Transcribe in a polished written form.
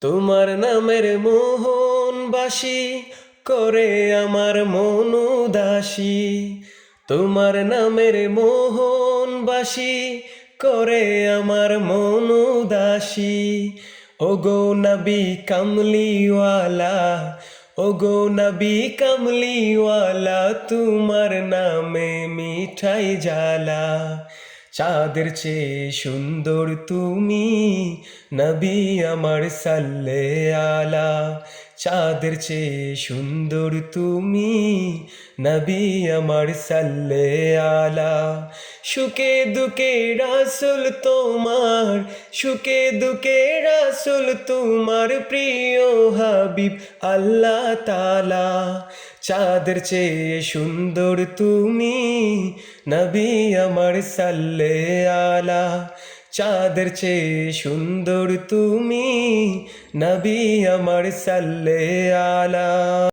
তোমার নামের মোহন বাসি করে আমার মন উদাসী। তোমার নামের মোহন বাসি করে আমার মন উদাসী। ওগো নবী কামলিওয়ালা, ওগো নবী কামলিওয়ালা, তোমার নামে মিঠাই জালা। চাঁদের চেয়ে সুন্দর তুমি, নবী আমার সাল্লে আলা। চাঁদের চেয়ে সুন্দর তুমি, নবী আমার সাল্লে আলা। সুখে দুঃখে রাসূল তোমার, সুখে দুঃখে রাসূল তোমার, প্রিয় হাবিব আল্লাহ তাআলা। চাঁদের চেয়ে সুন্দর তুমি, নবী আমার সাল্লে আলা। চাঁদের চেয়ে সুন্দর তুমি, নবী আমার সাল্লে আলা।